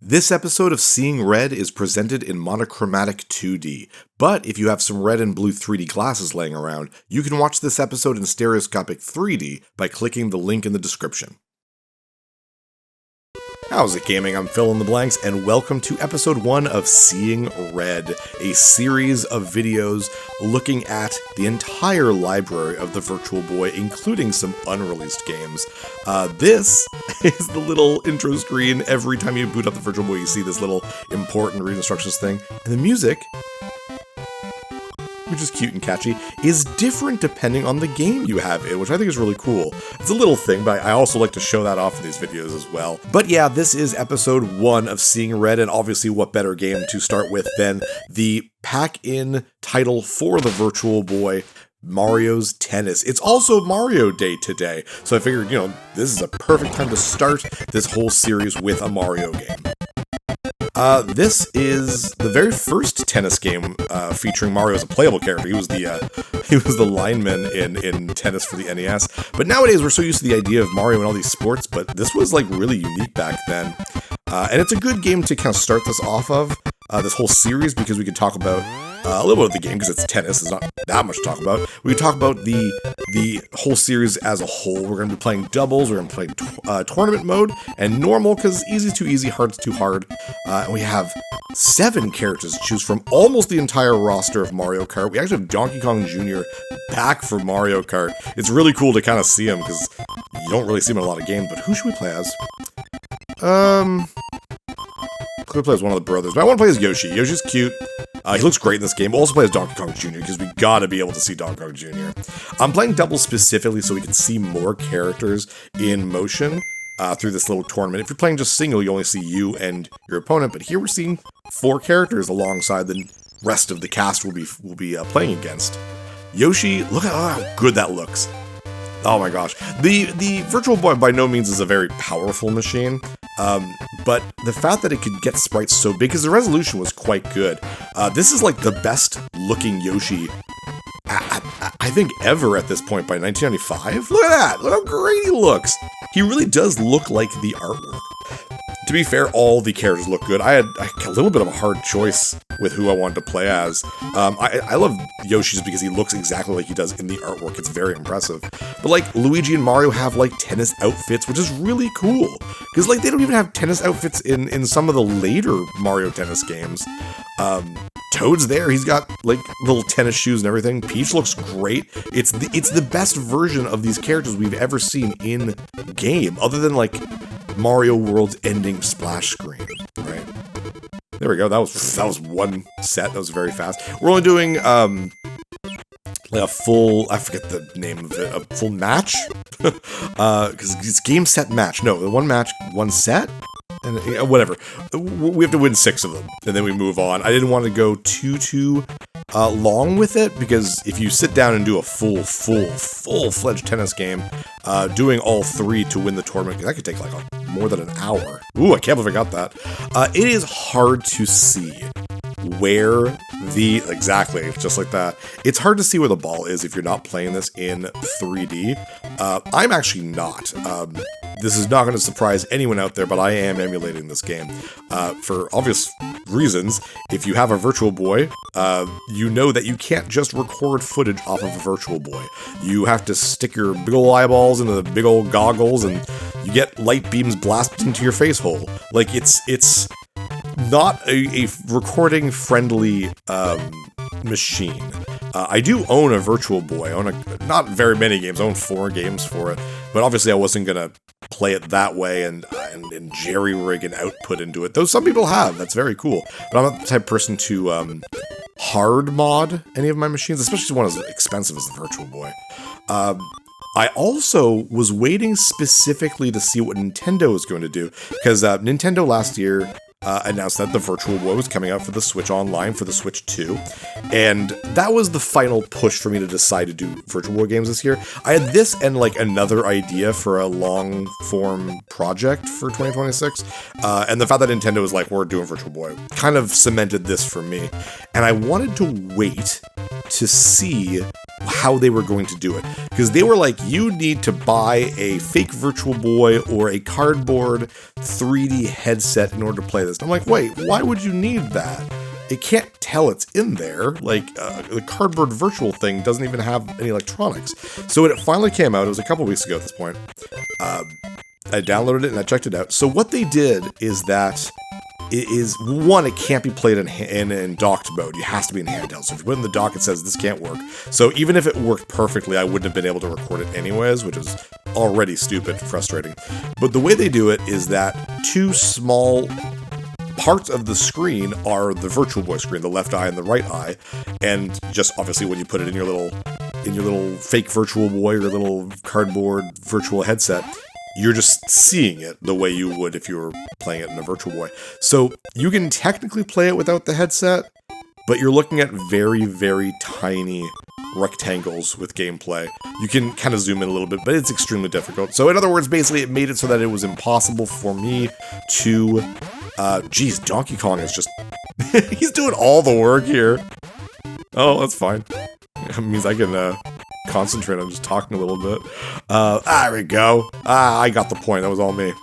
This episode of Seeing Red is presented in monochromatic 2D, but if you have some red and blue 3D glasses laying around, you can watch this episode in stereoscopic 3D by clicking the link in the description. How's it, gaming? I'm Phil in the Blanks, and welcome to episode 1 of Seeing Red, a series of videos looking at the entire library of the Virtual Boy, including some unreleased games. This is the little intro screen. Every time you boot up the Virtual Boy, you see this little important read instructions thing, and the music, which is cute and catchy, is different depending on the game you have in, which I think is really cool. It's a little thing, but I also like to show that off in these videos as well. But yeah, this is episode 1 of Seeing Red, and obviously what better game to start with than the pack-in title for the Virtual Boy, Mario's Tennis. It's also Mario Day today, so I figured, this is a perfect time to start this whole series with a Mario game. This is the very first tennis game featuring Mario as a playable character. He was the lineman in tennis for the NES. But nowadays we're so used to the idea of Mario in all these sports, but this was like really unique back then. And it's a good game to kind of start this off of, this whole series, because we can talk about a little bit of the game, because it's tennis, there's not that much to talk about. We can talk about the whole series as a whole. We're going to be playing doubles, we're going to be playing tournament mode, and normal, because easy is too easy, hard is too hard. And we have 7 characters to choose from, almost the entire roster of Mario Kart. We actually have Donkey Kong Jr. back for Mario Kart. It's really cool to kind of see him, because you don't really see him in a lot of games, but who should we play as? Could play as one of the brothers, but I want to play as Yoshi. Yoshi's cute. He looks great in this game. Also play as Donkey Kong Jr., because we gotta be able to see Donkey Kong Jr. I'm playing doubles specifically so we can see more characters in motion through this little tournament. If you're playing just single, you only see you and your opponent, but here we're seeing 4 characters alongside the rest of the cast we'll be playing against. Yoshi, look at how good that looks. Oh my gosh. The Virtual Boy by no means is a very powerful machine, but the fact that it could get sprites so big, because the resolution was quite good. This is like the best looking Yoshi, I think, ever at this point by 1995. Look at that! Look how great he looks! He really does look like the artwork. To be fair, all the characters look good. I had a little bit of a hard choice with who I wanted to play as. I love Yoshi's because he looks exactly like he does in the artwork. It's very impressive. But like Luigi and Mario have like tennis outfits, which is really cool. Because like they don't even have tennis outfits in some of the later Mario tennis games. Toad's there. He's got like little tennis shoes and everything. Peach looks great. It's the best version of these characters we've ever seen in game, other than like Mario World's ending splash screen, right? There we go. That was one set. That was very fast. We're only doing like a full, I forget the name of it, a full match, because it's game set match. No, the one match, one set. And whatever. We have to win 6 of them, and then we move on. I didn't want to go too long with it, because if you sit down and do a full-fledged tennis game, doing all 3 to win the tournament, that could take like more than an hour. Ooh, I can't believe I got that. It is hard to see where exactly, just like that. It's hard to see where the ball is if you're not playing this in 3D. I'm actually not. This is not going to surprise anyone out there, but I am emulating this game for obvious reasons. If you have a Virtual Boy, you know that you can't just record footage off of a Virtual Boy. You have to stick your big ol' eyeballs into the big ol' goggles, and you get light beams blasted into your face hole. Like, it's not a recording-friendly machine. I do own a Virtual Boy. I own not very many games. I own 4 games for it. But obviously I wasn't going to play it that way and jerry-rig an output into it. Though some people have. That's very cool. But I'm not the type of person to hard mod any of my machines, especially one as expensive as the Virtual Boy. I also was waiting specifically to see what Nintendo was going to do, because Nintendo last year announced that the Virtual Boy was coming out for the Switch Online for the Switch 2, and that was the final push for me to decide to do Virtual Boy games this year. I had this and like another idea for a long-form project for 2026, and the fact that Nintendo was like, we're doing Virtual Boy, kind of cemented this for me, and I wanted to wait to see how they were going to do it. Because they were like, you need to buy a fake Virtual Boy or a cardboard 3D headset in order to play this. And I'm like, wait, why would you need that? It can't tell it's in there. Like, the cardboard virtual thing doesn't even have any electronics. So when it finally came out, it was a couple weeks ago at this point, I downloaded it and I checked it out. So what they did is that it can't be played in docked mode. It has to be in handheld. So if you put it in the dock, it says this can't work. So even if it worked perfectly, I wouldn't have been able to record it anyways, which is already stupid, frustrating. But the way they do it is that two small parts of the screen are the Virtual Boy screen, the left eye and the right eye, and just obviously when you put it in your little fake Virtual Boy or little cardboard virtual headset, you're just seeing it the way you would if you were playing it in a Virtual Boy. So you can technically play it without the headset, but you're looking at very, very tiny rectangles with gameplay. You can kind of zoom in a little bit, but it's extremely difficult. So in other words, basically it made it so that it was impossible for me to... geez, Donkey Kong is just... he's doing all the work here. Oh, that's fine. It means I can concentrate on just talking a little bit. There we go. I got the point. That was all me.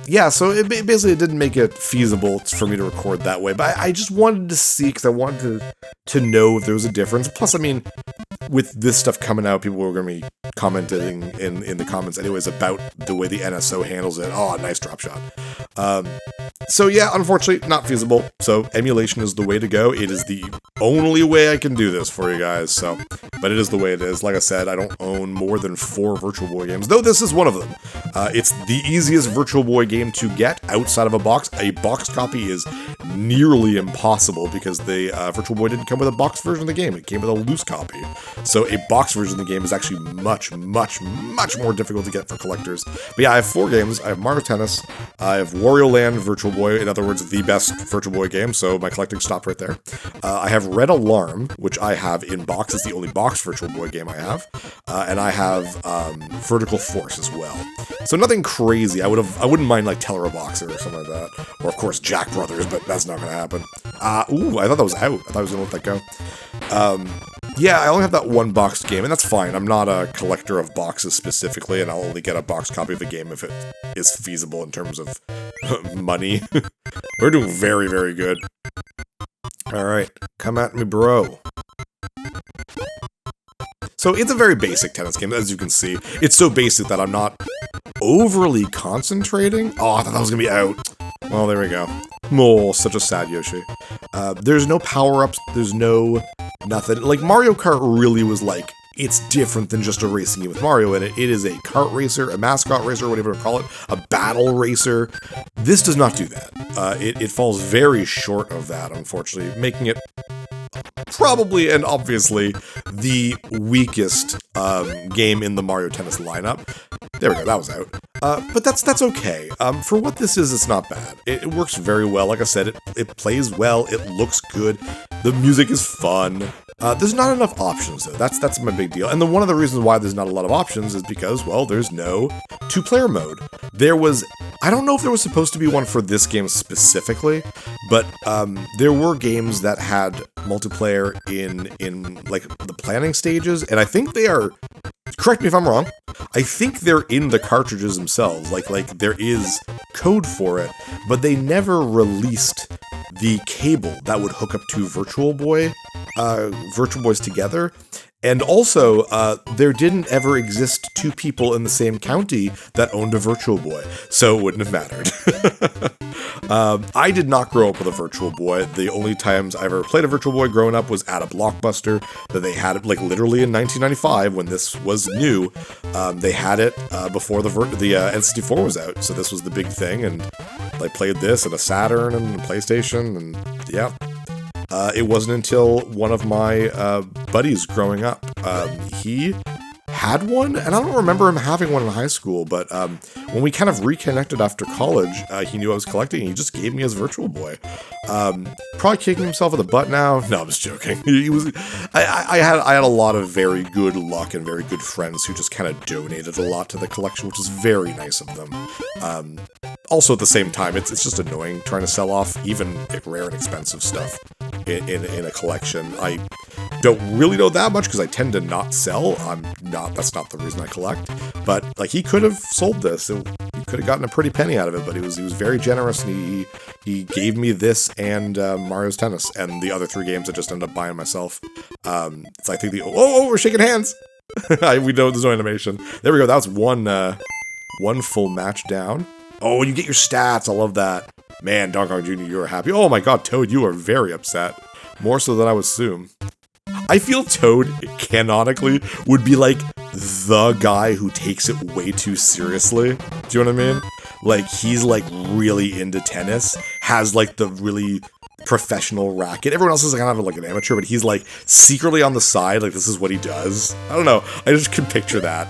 Yeah, so it basically didn't make it feasible for me to record that way, but I just wanted to see, because I wanted to know if there was a difference. Plus, I mean, with this stuff coming out, people were going to be commenting in the comments anyways about the way the NSO handles it. Oh, nice drop shot. So yeah, unfortunately, not feasible. So emulation is the way to go. It is the only way I can do this for you guys. So, but it is the way it is. Like I said, I don't own more than 4 Virtual Boy games, though this is one of them. It's the easiest Virtual Boy game to get outside of a box. A box copy is nearly impossible because the Virtual Boy didn't come with a box version of the game. It came with a loose copy. So a box version of the game is actually much, much, much more difficult to get for collectors. But yeah, I have 4 games. I have Mario Tennis. I have Wario Land Virtual Boy, in other words, the best Virtual Boy game, so my collecting stopped right there. I have Red Alarm, which I have in box. It's the only box Virtual Boy game I have. And I have Vertical Force as well. So nothing crazy. I wouldn't mind like Boxer or something like that. Or of course Jack Brothers, but that's not gonna happen. Ooh, I thought that was out. I thought I was gonna let that go. Yeah, I only have that one boxed game, and that's fine. I'm not a collector of boxes specifically, and I'll only get a boxed copy of a game if it is feasible in terms of money. We're doing very, very good. Alright, come at me, bro. So it's a very basic tennis game, as you can see. It's so basic that I'm not overly concentrating. Oh, I thought that was gonna be out. Well, there we go. Oh, such a sad Yoshi. There's no power-ups, there's no nothing. Like, Mario Kart really was like, it's different than just a racing game with Mario in it. It is a kart racer, a mascot racer, whatever you want to call it, a battle racer. This does not do that. It falls very short of that, unfortunately, making it probably and obviously the weakest game in the Mario Tennis lineup. There we go, that was out. But that's okay. For what this is, it's not bad. It works very well. Like I said, it plays well, it looks good, the music is fun. There's not enough options, though. That's my big deal. And one of the reasons why there's not a lot of options is because, well, there's no 2-player mode. I don't know if there was supposed to be one for this game specifically, but there were games that had multiplayer in like the planning stages, and I think they are, correct me if I'm wrong, I think they're in the cartridges themselves, like there is code for it, but they never released the cable that would hook up to Virtual Boys together. And also, there didn't ever exist 2 people in the same county that owned a Virtual Boy, so it wouldn't have mattered. I did not grow up with a Virtual Boy. The only times I ever played a Virtual Boy growing up was at a Blockbuster, that they had it, like, literally in 1995, when this was new. They had it before the N64 was out, so this was the big thing, and I played this and a Saturn and a PlayStation, and yeah. It wasn't until one of my buddies growing up, he had one, and I don't remember him having one in high school, but when we kind of reconnected after college, he knew I was collecting, and he just gave me his Virtual Boy. Probably kicking himself in the butt now. No, I'm just joking. I had a lot of very good luck and very good friends who just kind of donated a lot to the collection, which is very nice of them. Also, at the same time, it's just annoying trying to sell off even rare and expensive stuff in a collection. Don't really know that much because I tend to not sell. That's not the reason I collect. But like, he could have sold this. He could have gotten a pretty penny out of it, but he was very generous, and he gave me this and Mario's Tennis and the other 3 games I just ended up buying myself. It's I think we're shaking hands. We know there's no animation. There we go. That was one full match down. Oh, and you get your stats. I love that. Man, Donkey Kong Jr., you're happy. Oh my god, Toad, you are very upset. More so than I would assume. I feel Toad, canonically, would be like the guy who takes it way too seriously. Do you know what I mean? Like, he's like really into tennis, has like the really professional racket. Everyone else is kind of like an amateur, but he's like secretly on the side, like this is what he does. I don't know. I just can picture that.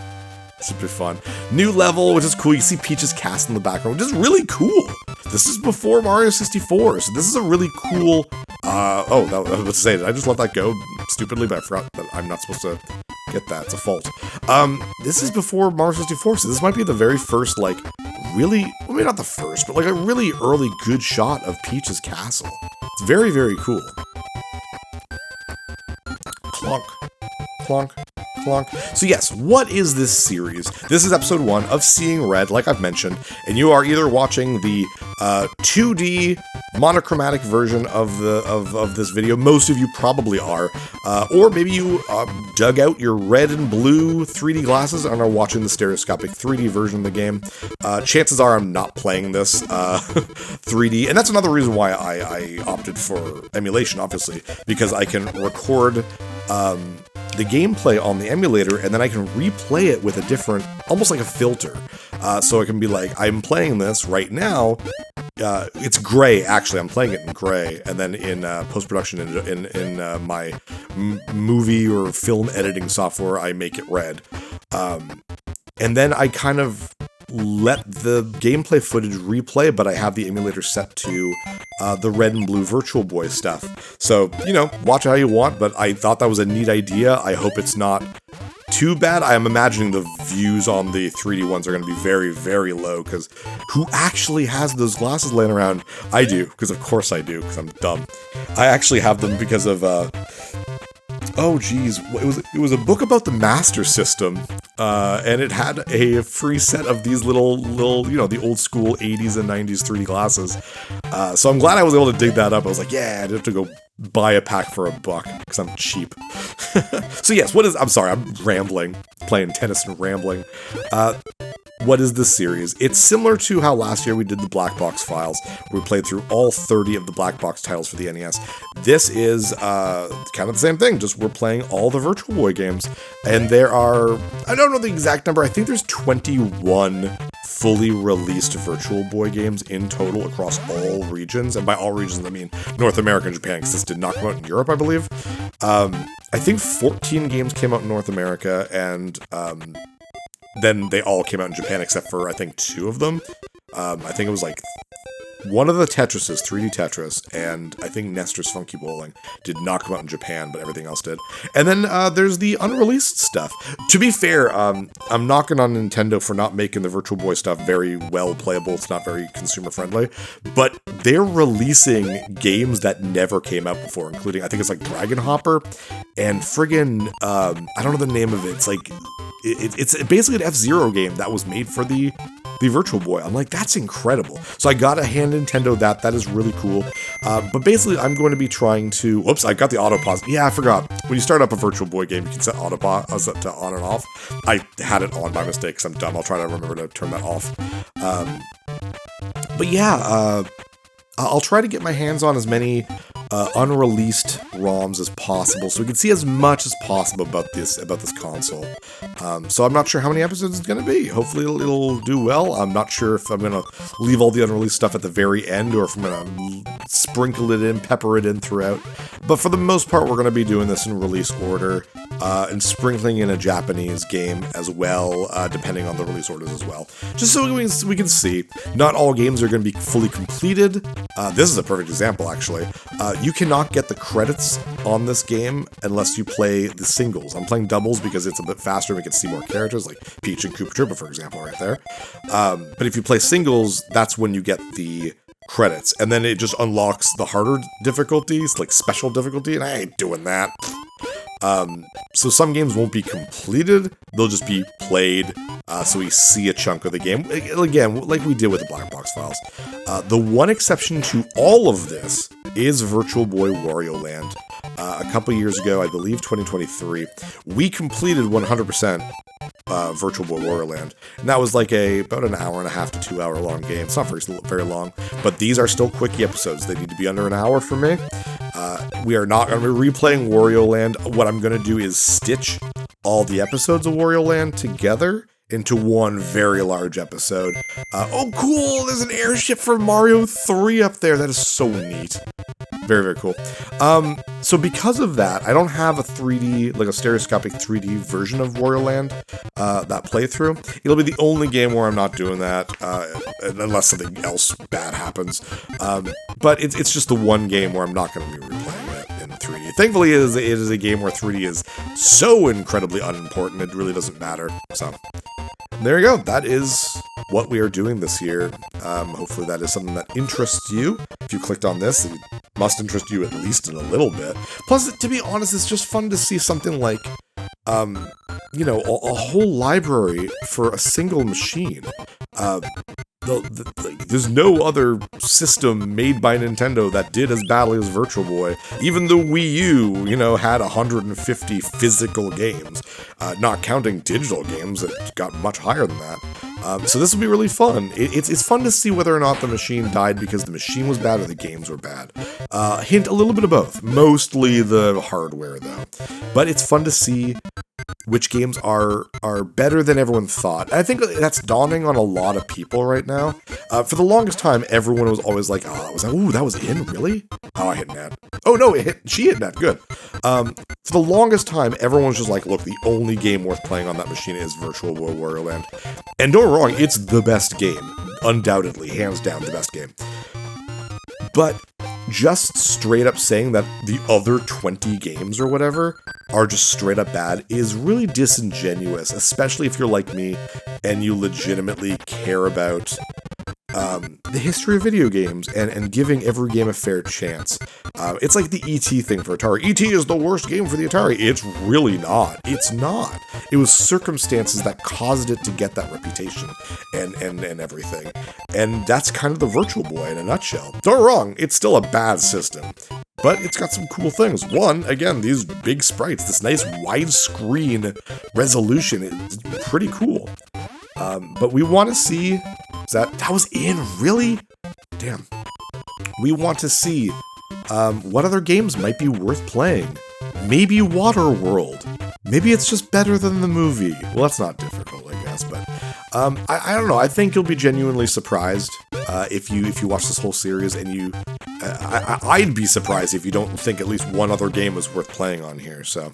Super fun. New level, which is cool. You see Peach's cast in the background, which is really cool. This is before Mario 64, so this is a really cool... I was about to say, did I just let that go stupidly? But I forgot that I'm not supposed to get that. It's a fault. This is before Mario 64, so this might be the very first, like, really... Well, maybe not the first, but like a really early good shot of Peach's castle. It's very, very cool. Clunk. Clunk. Clunk. So yes, what is this series? This is episode 1 of Seeing Red, like I've mentioned, and you are either watching the 2D monochromatic version of this video. Most of you probably are, or maybe you dug out your red and blue 3D glasses and are watching the stereoscopic 3D version of the game. Chances are I'm not playing this 3D, and that's another reason why I opted for emulation, obviously, because I can record the gameplay on the emulator, and then I can replay it with a different, almost like a filter. So I can be like, I'm playing this right now. It's gray, actually. I'm playing it in gray, and then in post-production in my movie or film editing software, I make it red. And then I kind of let the gameplay footage replay, but I have the emulator set to the red and blue Virtual Boy stuff. So, you know, watch it how you want, but I thought that was a neat idea. I hope it's not too bad. I am imagining the views on the 3D ones are going to be very, very low, because who actually has those glasses laying around? I do, because of course I do, because I'm dumb. I actually have them because of, oh geez, it was a book about the Master System, and it had a free set of these little, you know, the old school 80s and 90s 3D glasses. So I'm glad I was able to dig that up. I was like, yeah, I didn't have to go buy a pack for $1, because I'm cheap. So yes, I'm sorry, I'm rambling, playing tennis and rambling. What is this series? It's similar to how last year we did the Black Box Files, where we played through all 30 of the Black Box titles for the NES. This is kind of the same thing, just we're playing all the Virtual Boy games. And there are, I don't know the exact number, I think there's 21 fully released Virtual Boy games in total across all regions. And by all regions, I mean North America and Japan, because this did not come out in Europe, I believe. I think 14 games came out in North America, and then they all came out in Japan except for, I think, 2 of them. I think it was like one of the Tetrises, 3D Tetris, and I think Nestor's Funky Bowling did not come out in Japan, but everything else did. And then there's the unreleased stuff. To be fair, I'm knocking on Nintendo for not making the Virtual Boy stuff very well playable. It's not very consumer friendly, but they're releasing games that never came out before, including, I think it's like Dragon Hopper and friggin', I don't know the name of it. It's like, it's basically an F-Zero game that was made for the Virtual Boy. I'm like, that's incredible. So I gotta hand Nintendo that. That is really cool. But basically, I'm going to be trying to... Whoops, I got the auto pause. Yeah, I forgot. When you start up a Virtual Boy game, you can set auto pause to on and off. I had it on by mistake, because I'm dumb. I'll try to remember to turn that off. But yeah, I'll try to get my hands on as many unreleased ROMs as possible, so we can see as much as possible about this console. So I'm not sure how many episodes it's going to be. Hopefully it'll do well. I'm not sure if I'm going to leave all the unreleased stuff at the very end, or if I'm going to sprinkle it in, pepper it in throughout. But for the most part, we're going to be doing this in release order, and sprinkling in a Japanese game as well, depending on the release orders as well. Just so we can see. Not all games are going to be fully completed. This is a perfect example, actually. You cannot get the credits on this game unless you play the singles. I'm playing doubles because it's a bit faster and we can see more characters, like Peach and Koopa Troopa, for example, right there. But if you play singles, that's when you get the credits. And then it just unlocks the harder difficulties, like special difficulty, and I ain't doing that. So some games won't be completed, they'll just be played, so we see a chunk of the game. Again, like we did with the Black Box Files. The one exception to all of this is Virtual Boy Wario Land. A couple years ago, I believe 2023, we completed 100% Virtual Boy Wario Land, and that was like about an hour and a half to 2 hour long game. It's not very long, but these are still quickie episodes. They need to be under an hour for me. We are not going to be replaying Wario Land. What I'm going to do is stitch all the episodes of Wario Land together into one very large episode. Oh, cool! There's an airship from Mario 3 up there. That is so neat. Very, very cool. So because of that, I don't have a 3D, like a stereoscopic 3D version of Wario Land, that playthrough. It'll be the only game where I'm not doing that, unless something else bad happens. But it's just the one game where I'm not going to be replaying it in 3D. Thankfully, it is a game where 3D is so incredibly unimportant, it really doesn't matter. So, there you go. That is what we are doing this year. Hopefully that is something that interests you. If you clicked on this, it must interest you at least in a little bit. Plus, to be honest, it's just fun to see something like, you know, a whole library for a single machine. There's no other system made by Nintendo that did as badly as Virtual Boy. Even the Wii U, you know, had 150 physical games, not counting digital games that got much higher than that. So this will be really fun. It's fun to see whether or not the machine died because the machine was bad or the games were bad. Hint, a little bit of both. Mostly the hardware, though. But it's fun to see which games are better than everyone thought. I think that's dawning on a lot of people right now. For the longest time, everyone was always like, ooh, that was in? Really? Oh, I hit net. Oh, no, she hit net. Good. For the longest time, everyone was just like, look, the only game worth playing on that machine is Virtual Boy Wario Land. And don't get me wrong, it's the best game. Undoubtedly, hands down, the best game. But just straight up saying that the other 20 games or whatever are just straight up bad is really disingenuous, especially if you're like me and you legitimately care about the history of video games and giving every game a fair chance. It's like the E.T. thing for Atari. E.T. is the worst game for the Atari. It's really not. It's not. It was circumstances that caused it to get that reputation and everything. And that's kind of the Virtual Boy in a nutshell. Don't get me wrong, it's still a bad system. But it's got some cool things. One, again, these big sprites, this nice widescreen resolution is pretty cool. But we want to see... That was in? Really? Damn. We want to see what other games might be worth playing. Maybe Waterworld. Maybe it's just better than the movie. Well, that's not difficult, I guess, but I don't know. I think you'll be genuinely surprised if you watch this whole series, and you... I'd be surprised if you don't think at least one other game is worth playing on here, so...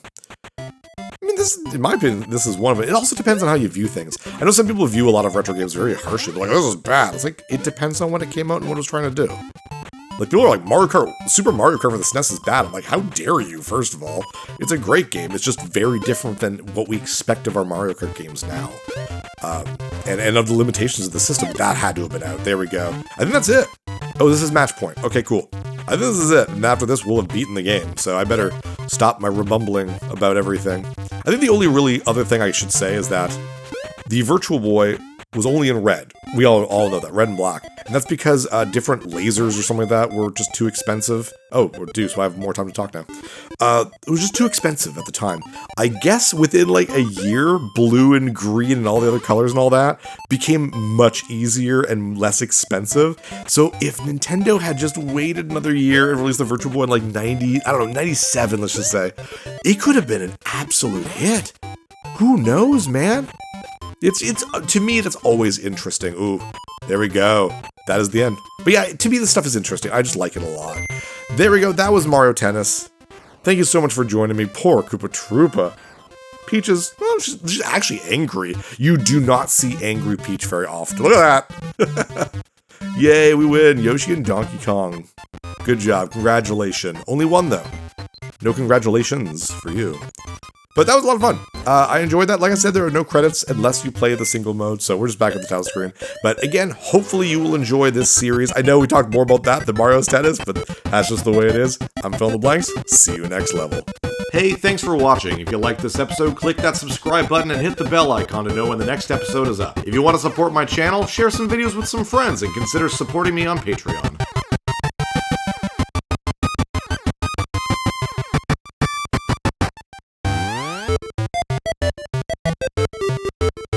I mean, in my opinion, this is one of it. It also depends on how you view things. I know some people view a lot of retro games very harshly. They're like, this is bad. It's like, it depends on when it came out and what it was trying to do. Like, people are like, Super Mario Kart for the SNES is bad. I'm like, how dare you, first of all? It's a great game. It's just very different than what we expect of our Mario Kart games now. And of the limitations of the system, that had to have been out. There we go. I think that's it. Oh, this is match point. Okay, cool. I think this is it. And after this, we'll have beaten the game. So I better stop my rebumbling about everything. I think the only really other thing I should say is that the Virtual Boy was only in red. We all know that, red and black. And that's because different lasers or something like that were just too expensive. Oh, we're due, so I have more time to talk now. It was just too expensive at the time. I guess within like a year, blue and green and all the other colors and all that became much easier and less expensive. So if Nintendo had just waited another year and released the Virtual Boy in like 97, let's just say, it could have been an absolute hit. Who knows, man? It's to me, that's always interesting. Ooh, there we go. That is the end. But yeah, to me, this stuff is interesting. I just like it a lot. There we go. That was Mario Tennis. Thank you so much for joining me. Poor Koopa Troopa. Peach is, well, she's actually angry. You do not see angry Peach very often. Look at that. Yay, we win. Yoshi and Donkey Kong. Good job. Congratulations. Only one, though. No congratulations for you. But that was a lot of fun. I enjoyed that. Like I said, there are no credits unless you play the single mode, so we're just back at the title screen. But again, hopefully you will enjoy this series. I know we talked more about that than Mario's Tennis, but that's just the way it is. I'm Fill in the Blanks. See you next level. Hey, thanks for watching. If you liked this episode, click that subscribe button and hit the bell icon to know when the next episode is up. If you want to support my channel, share some videos with some friends and consider supporting me on Patreon.